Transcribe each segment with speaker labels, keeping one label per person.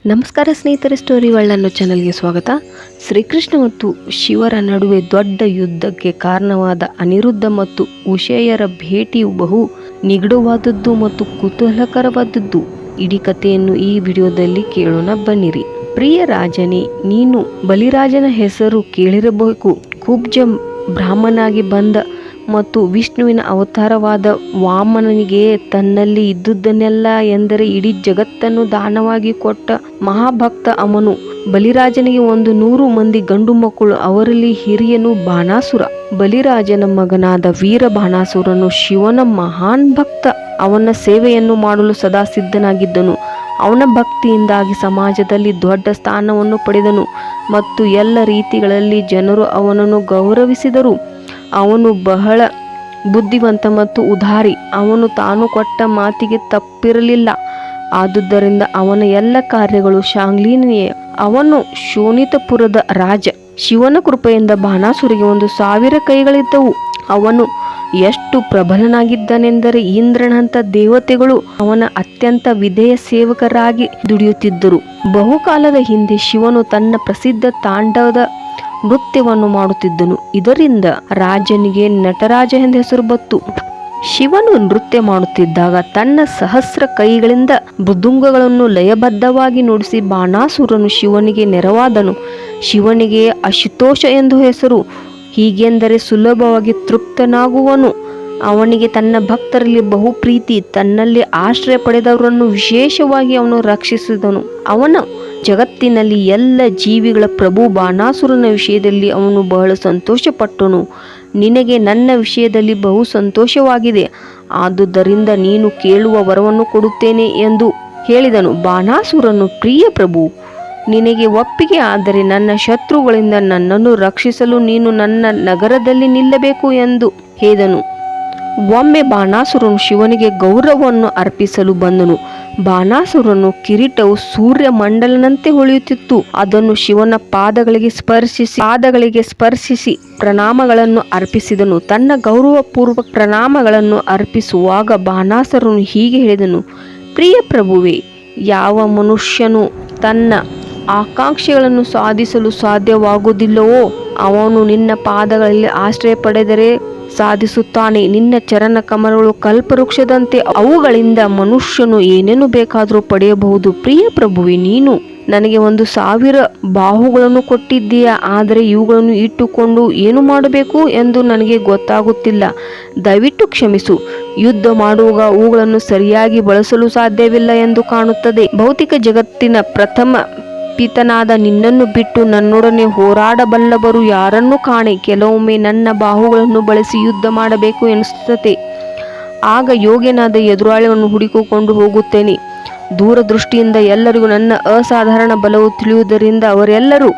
Speaker 1: ನಮಸ್ಕಾರ ಸ್ನೇಹಿತರೆ, story world ಅನ್ನೋ ಚಾನಲ್ಗೆ ಸ್ವಾಗತ. ಶ್ರೀಕೃಷ್ಣ ಮತ್ತು ಶಿವರ ನಡುವೆ ದೊಡ್ಡ ಯುದ್ಧಕ್ಕೆ ಕಾರಣವಾದ ಅನಿರುದ್ಧ ಮತ್ತು ಉಷಯರ ಭೇಟಿಯು ಬಹು ನಿಗೂಢವಾದದ್ದು ಮತ್ತು ಕುತೂಹಲಕರವಾದದ್ದು. ಇಡೀ ಕಥೆಯನ್ನು ಈ ವಿಡಿಯೋದಲ್ಲಿ ಕೇಳೋಣ, ಬನ್ನಿರಿ. ಪ್ರಿಯ ರಾಜನೇ, ನೀನು ಬಲಿರಾಜನ ಹೆಸರು ಕೇಳಿರಬೇಕು. ಕುಬ್ಜ ಬ್ರಾಹ್ಮಣನಾಗಿ ಬಂದ ಮತ್ತು ವಿಷ್ಣುವಿನ ಅವತಾರವಾದ ವಾಮನನಿಗೆ ತನ್ನಲ್ಲಿ ಇದ್ದುದನ್ನೆಲ್ಲ ಎಂದರೆ ಇಡೀ ಜಗತ್ತನ್ನು ದಾನವಾಗಿ ಕೊಟ್ಟ ಮಹಾಭಕ್ತ ಅವನು. ಬಲಿರಾಜನಿಗೆ 100 ಮಂದಿ ಗಂಡು ಮಕ್ಕಳು. ಅವರಲ್ಲಿ ಹಿರಿಯನು ಬಾಣಾಸುರ. ಬಲಿರಾಜನ ಮಗನಾದ ವೀರ ಬಾಣಾಸುರನು ಶಿವನ ಮಹಾನ್ ಭಕ್ತ. ಅವನ ಸೇವೆಯನ್ನು ಮಾಡಲು ಸದಾ ಸಿದ್ಧನಾಗಿದ್ದನು. ಅವನ ಭಕ್ತಿಯಿಂದಾಗಿ ಸಮಾಜದಲ್ಲಿ ದೊಡ್ಡ ಸ್ಥಾನವನ್ನು ಪಡೆದನು ಮತ್ತು ಎಲ್ಲ ರೀತಿಗಳಲ್ಲಿ ಜನರು ಅವನನ್ನು ಗೌರವಿಸಿದರು. ಅವನು ಬಹಳ ಬುದ್ಧಿವಂತ ಮತ್ತು ಉದಾರಿ. ಅವನು ತಾನು ಕೊಟ್ಟ ಮಾತಿಗೆ ತಪ್ಪಿರಲಿಲ್ಲ. ಆದುದರಿಂದ ಅವನ ಎಲ್ಲ ಕಾರ್ಯಗಳು ಶ್ಲಾಘನೀಯ. ಅವನು ಶೋಣಿತಪುರದ ರಾಜ. ಶಿವನ ಕೃಪೆಯಿಂದ ಬಾಣಾಸುರಿಗೆ 1000 ಕೈಗಳಿದ್ದವು. ಅವನು ಎಷ್ಟು ಪ್ರಬಲನಾಗಿದ್ದನೆಂದರೆ ಇಂದ್ರನಂಥ ದೇವತೆಗಳು ಅವನ ಅತ್ಯಂತ ವಿಧೇಯ ಸೇವಕರಾಗಿ ದುಡಿಯುತ್ತಿದ್ದರು. ಬಹುಕಾಲದ ಹಿಂದೆ ಶಿವನು ತನ್ನ ಪ್ರಸಿದ್ಧ ತಾಂಡವದ ನೃತ್ಯವನ್ನು ಮಾಡುತ್ತಿದ್ದನು. ಇದರಿಂದ ರಾಜನಿಗೆ ನಟರಾಜ ಎಂದು ಹೆಸರು ಬಂತು. ಶಿವನು ನೃತ್ಯ ಮಾಡುತ್ತಿದ್ದಾಗ ತನ್ನ ಸಹಸ್ರ ಕೈಗಳಿಂದ ಮೃದಂಗಗಳನ್ನು ಲಯಬದ್ಧವಾಗಿ ನುಡಿಸಿ ಬಾಣಾಸುರನು ಶಿವನಿಗೆ ನೆರವಾದನು. ಶಿವನಿಗೆ ಅಶುತೋಷ ಎಂದು ಹೆಸರು. ಹೀಗೆಂದರೆ ಸುಲಭವಾಗಿ ತೃಪ್ತನಾಗುವನು. ಅವನಿಗೆ ತನ್ನ ಭಕ್ತರಲ್ಲಿ ಬಹು ಪ್ರೀತಿ. ತನ್ನಲ್ಲಿ ಆಶ್ರಯ ಪಡೆದವರನ್ನು ವಿಶೇಷವಾಗಿ ಅವನು ರಕ್ಷಿಸಿದನು. ಅವನು ಜಗತ್ತಿನಲ್ಲಿ ಎಲ್ಲ ಜೀವಿಗಳ ಪ್ರಭು. ಬಾಣಾಸುರನ ವಿಷಯದಲ್ಲಿ ಅವನು ಬಹಳ ಸಂತೋಷಪಟ್ಟನು. ನಿನಗೆ ನನ್ನ ವಿಷಯದಲ್ಲಿ ಬಹು ಸಂತೋಷವಾಗಿದೆ, ಆದುದರಿಂದ ನೀನು ಕೇಳುವ ವರವನ್ನು ಕೊಡುತ್ತೇನೆ ಎಂದು ಹೇಳಿದನು. ಬಾಣಾಸುರನು, ಪ್ರಿಯ ಪ್ರಭು, ನಿನಗೆ ಒಪ್ಪಿಗೆ ಆದರೆ ನನ್ನ ಶತ್ರುಗಳಿಂದ ನನ್ನನ್ನು ರಕ್ಷಿಸಲು ನೀನು ನನ್ನ ನಗರದಲ್ಲಿ ನಿಲ್ಲಬೇಕು ಎಂದು ಹೇಳಿದನು. ಒಮ್ಮೆ ಬಾಣಾಸುರನು ಶಿವನಿಗೆ ಗೌರವವನ್ನು ಅರ್ಪಿಸಲು ಬಂದನು. ಬಾಣಾಸುರನು ಕಿರೀಟವು ಸೂರ್ಯ ಮಂಡಲನಂತೆ ಹೊಳೆಯುತ್ತಿತ್ತು. ಅದನ್ನು ಶಿವನ ಪಾದಗಳಿಗೆ ಸ್ಪರ್ಶಿಸಿ ಪ್ರಣಾಮಗಳನ್ನು ಅರ್ಪಿಸಿದನು. ತನ್ನ ಗೌರವಪೂರ್ವಕ ಪ್ರಣಾಮಗಳನ್ನು ಅರ್ಪಿಸುವಾಗ ಬಾಣಾಸುರನು ಹೀಗೆ ಹೇಳಿದನು: ಪ್ರಿಯ ಪ್ರಭುವೇ, ಯಾವ ಮನುಷ್ಯನು ತನ್ನ ಆಕಾಂಕ್ಷೆಗಳನ್ನು ಸಾಧಿಸಲು ಸಾಧ್ಯವಾಗುವುದಿಲ್ಲವೋ ಅವನು ನಿನ್ನ ಪಾದಗಳಲ್ಲಿ ಆಶ್ರಯ ಪಡೆದರೆ ಸಾಧಿಸುತ್ತಾನೆ. ನಿನ್ನ ಚರಣ ಕಮಲಗಳು ಕಲ್ಪವೃಕ್ಷದಂತೆ, ಅವುಗಳಿಂದ ಮನುಷ್ಯನು ಏನೇನು ಬೇಕಾದರೂ ಪಡೆಯಬಹುದು. ಪ್ರಿಯ ಪ್ರಭುವೆ, ನೀನು ನನಗೆ 1000 ಬಾಹುಗಳನ್ನು ಕೊಟ್ಟಿದ್ದೀಯಾ, ಆದರೆ ಇವುಗಳನ್ನು ಇಟ್ಟುಕೊಂಡು ಏನು ಮಾಡಬೇಕು ಎಂದು ನನಗೆ ಗೊತ್ತಾಗುತ್ತಿಲ್ಲ. ದಯವಿಟ್ಟು ಕ್ಷಮಿಸು. ಯುದ್ಧ ಮಾಡುವಾಗ ಅವುಗಳನ್ನು ಸರಿಯಾಗಿ ಬಳಸಲು ಸಾಧ್ಯವಿಲ್ಲ ಎಂದು ಕಾಣುತ್ತದೆ. ಭೌತಿಕ ಜಗತ್ತಿನ ಪ್ರಥಮ ಪಿತನಾದ ನಿನ್ನನ್ನು ಬಿಟ್ಟು ನನ್ನೊಡನೆ ಹೋರಾಡಬಲ್ಲವರು ಯಾರನ್ನೂ ಕಾಣೆ. ಕೆಲವೊಮ್ಮೆ ನನ್ನ ಬಾಹುಗಳನ್ನು ಬಳಸಿ ಯುದ್ಧ ಮಾಡಬೇಕು ಎನಿಸುತ್ತದೆ. ಆಗ ಯೋಗ್ಯನಾದ ಎದುರಾಳಿಯನ್ನು ಹುಡುಕಿಕೊಂಡು ಹೋಗುತ್ತೇನೆ. ದೂರದೃಷ್ಟಿಯಿಂದ ಎಲ್ಲರಿಗೂ ನನ್ನ ಅಸಾಧಾರಣ ಬಲವು ತಿಳಿಯುವುದರಿಂದ ಅವರೆಲ್ಲರೂ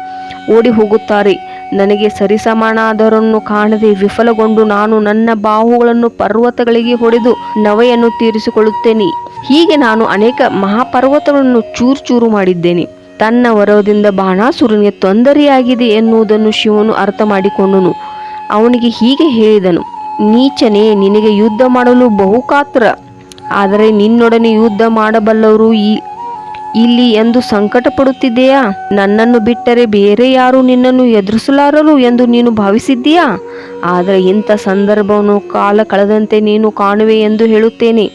Speaker 1: ಓಡಿ ಹೋಗುತ್ತಾರೆ. ನನಗೆ ಸರಿಸಮಾನಾದವರನ್ನು ಕಾಣದೆ ವಿಫಲಗೊಂಡು ನಾನು ನನ್ನ ಬಾಹುಗಳನ್ನು ಪರ್ವತಗಳಿಗೆ ಹೊಡೆದು ನವೆಯನ್ನು ತೀರಿಸಿಕೊಳ್ಳುತ್ತೇನೆ. ಹೀಗೆ ನಾನು ಅನೇಕ ಮಹಾಪರ್ವತಗಳನ್ನು ಚೂರು ಮಾಡಿದ್ದೇನೆ. ತನ್ನ ವರದಿಂದ ಬಾಣಾಸುರನಿಗೆ ತೊಂದರೆಯಾಗಿದೆ ಎನ್ನುವುದನ್ನು ಶಿವನು ಅರ್ಥ ಮಾಡಿಕೊಂಡನು. ಅವನಿಗೆ ಹೀಗೆ ಹೇಳಿದನು: ನೀಚನೇ, ನಿನಗೆ ಯುದ್ಧ ಮಾಡಲು ಬಹು ಕಾತರ. ಆದರೆ ನಿನ್ನೊಡನೆ ಯುದ್ಧ ಮಾಡಬಲ್ಲವರು ಇಲ್ಲಿ ಎಂದು ಸಂಕಟ ಪಡುತ್ತಿದೆಯಾ? ನನ್ನನ್ನು ಬಿಟ್ಟರೆ ಬೇರೆ ಯಾರು ನಿನ್ನನ್ನು ಎದುರಿಸಲಾರರು ಎಂದು ನೀನು ಭಾವಿಸಿದ್ದೀಯಾ? ಆದರೆ ಇಂಥ ಸಂದರ್ಭವನ್ನು ಕಾಲ ಕಳೆದಂತೆ ನೀನು ಕಾಣುವೆ ಎಂದು ಹೇಳುತ್ತೇನೆ.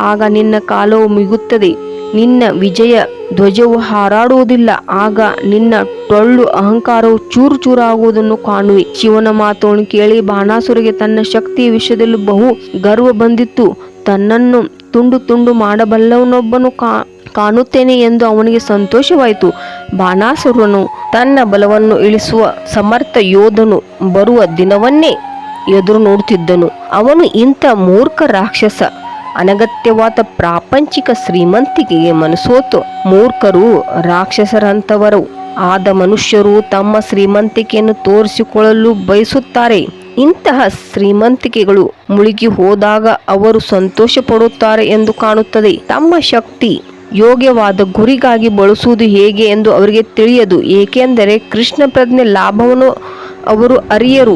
Speaker 1: ಆಗ ನಿನ್ನ ಕಾಲವು ಮುಗಿಯುತ್ತದೆ. ನಿನ್ನ ವಿಜಯ ಧ್ವಜವು ಹಾರಾಡುವುದಿಲ್ಲ. ಆಗ ನಿನ್ನ ಟೊಳ್ಳು ಅಹಂಕಾರವು ಚೂರಾಗುವುದನ್ನು ಕಾಣುವೆ. ಶಿವನ ಮಾತನ್ನು ಕೇಳಿ ಬಾಣಾಸುರಿಗೆ ತನ್ನ ಶಕ್ತಿಯ ವಿಷಯದಲ್ಲಿ ಬಹು ಗರ್ವ ಬಂದಿತ್ತು. ತನ್ನನ್ನು ತುಂಡು ಮಾಡಬಲ್ಲವನೊಬ್ಬನು ಕಾಣುತ್ತೇನೆ ಎಂದು ಅವನಿಗೆ ಸಂತೋಷವಾಯಿತು. ಬಾಣಾಸುರನು ತನ್ನ ಬಲವನ್ನು ಇಳಿಸುವ ಸಮರ್ಥ ಯೋಧನು ಬರುವ ದಿನವನ್ನೇ ಎದುರು ನೋಡುತ್ತಿದ್ದನು. ಅವನು ಇಂಥ ಮೂರ್ಖ ರಾಕ್ಷಸ. ಅನಗತ್ಯವಾದ ಪ್ರಾಪಂಚಿಕ ಶ್ರೀಮಂತಿಕೆಗೆ ಮನಸೋತು ಮೂರ್ಖರು ರಾಕ್ಷಸರಂಥವರು ಆದ ಮನುಷ್ಯರು ತಮ್ಮ ಶ್ರೀಮಂತಿಕೆಯನ್ನು ತೋರಿಸಿಕೊಳ್ಳಲು ಬಯಸುತ್ತಾರೆ. ಇಂತಹ ಶ್ರೀಮಂತಿಕೆಗಳು ಮುಳುಗಿ ಹೋದಾಗ ಅವರು ಸಂತೋಷ ಪಡುತ್ತಾರೆ ಎಂದು ಕಾಣುತ್ತದೆ. ತಮ್ಮ ಶಕ್ತಿ ಯೋಗ್ಯವಾದ ಗುರಿಗಾಗಿ ಬಳಸುವುದು ಹೇಗೆ ಎಂದು ಅವರಿಗೆ ತಿಳಿಯದು. ಏಕೆಂದರೆ ಕೃಷ್ಣ ಪ್ರಜ್ಞೆ ಲಾಭವನ್ನು ಅವರು ಅರಿಯರು.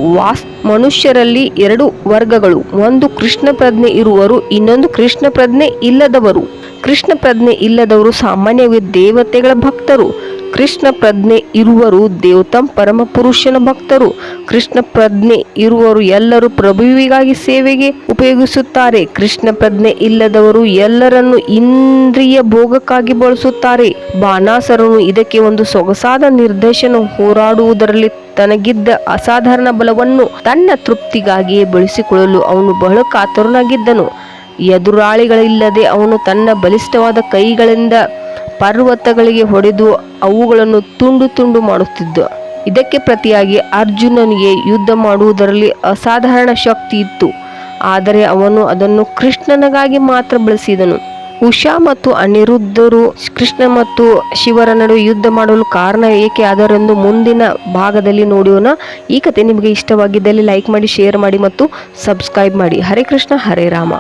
Speaker 1: ಮನುಷ್ಯರಲ್ಲಿ 2 ವರ್ಗಗಳು. ಒಂದು ಕೃಷ್ಣ ಪ್ರಜ್ಞೆ ಇರುವರು, ಇನ್ನೊಂದು ಕೃಷ್ಣ ಪ್ರಜ್ಞೆ ಇಲ್ಲದವರು. ಕೃಷ್ಣ ಪ್ರಜ್ಞೆ ಇಲ್ಲದವರು ಸಾಮಾನ್ಯವಾಗಿ ದೇವತೆಗಳ ಭಕ್ತರು. ಕೃಷ್ಣ ಪ್ರಜ್ಞೆ ಇರುವರು ದೇವತಂ ಪರಮ ಪುರುಷನ ಭಕ್ತರು. ಕೃಷ್ಣ ಪ್ರಜ್ಞೆ ಇರುವರು ಎಲ್ಲರೂ ಪ್ರಭುವಿಗಾಗಿ ಸೇವೆಗೆ ಉಪಯೋಗಿಸುತ್ತಾರೆ. ಕೃಷ್ಣ ಪ್ರಜ್ಞೆ ಇಲ್ಲದವರು ಎಲ್ಲರನ್ನು ಇಂದ್ರಿಯ ಭೋಗಕ್ಕಾಗಿ ಬಳಸುತ್ತಾರೆ. ಬಾಣಾಸುರನು ಇದಕ್ಕೆ ಒಂದು ಸೊಗಸಾದ ನಿರ್ದೇಶನ. ಹೋರಾಡುವುದರಲ್ಲಿ ತನಗಿದ್ದ ಅಸಾಧಾರಣ ಬಲವನ್ನು ತನ್ನ ತೃಪ್ತಿಗಾಗಿಯೇ ಬಳಸಿಕೊಳ್ಳಲು ಅವನು ಬಹಳ ಕಾತರನಾಗಿದ್ದನು. ಎದುರಾಳಿಗಳಿಲ್ಲದೆ ಅವನು ತನ್ನ ಬಲಿಷ್ಠವಾದ ಕೈಗಳಿಂದ ಪರ್ವತಗಳಿಗೆ ಹೊಡೆದು ಅವುಗಳನ್ನು ತುಂಡು ತುಂಡು ಮಾಡುತ್ತಿದ್ದ. ಇದಕ್ಕೆ ಪ್ರತಿಯಾಗಿ ಅರ್ಜುನನಿಗೆ ಯುದ್ಧ ಮಾಡುವುದರಲ್ಲಿ ಅಸಾಧಾರಣ ಶಕ್ತಿ ಇತ್ತು, ಆದರೆ ಅವನು ಅದನ್ನು ಕೃಷ್ಣನಿಗಾಗಿ ಮಾತ್ರ ಬಳಸಿದನು. ಉಷಾ ಮತ್ತು ಅನಿರುದ್ಧರು ಕೃಷ್ಣ ಮತ್ತು ಶಿವರ ನಡುವೆ ಯುದ್ಧ ಮಾಡಲು ಕಾರಣ ಏಕೆ ಅದರೆಂದು ಮುಂದಿನ ಭಾಗದಲ್ಲಿ ನೋಡೋಣ. ಈ ಕಥೆ ನಿಮಗೆ ಇಷ್ಟವಾಗಿದ್ದಲ್ಲಿ ಲೈಕ್ ಮಾಡಿ, ಶೇರ್ ಮಾಡಿ ಮತ್ತು ಸಬ್ಸ್ಕ್ರೈಬ್ ಮಾಡಿ. ಹರೇ ಕೃಷ್ಣ, ಹರೇ ರಾಮ.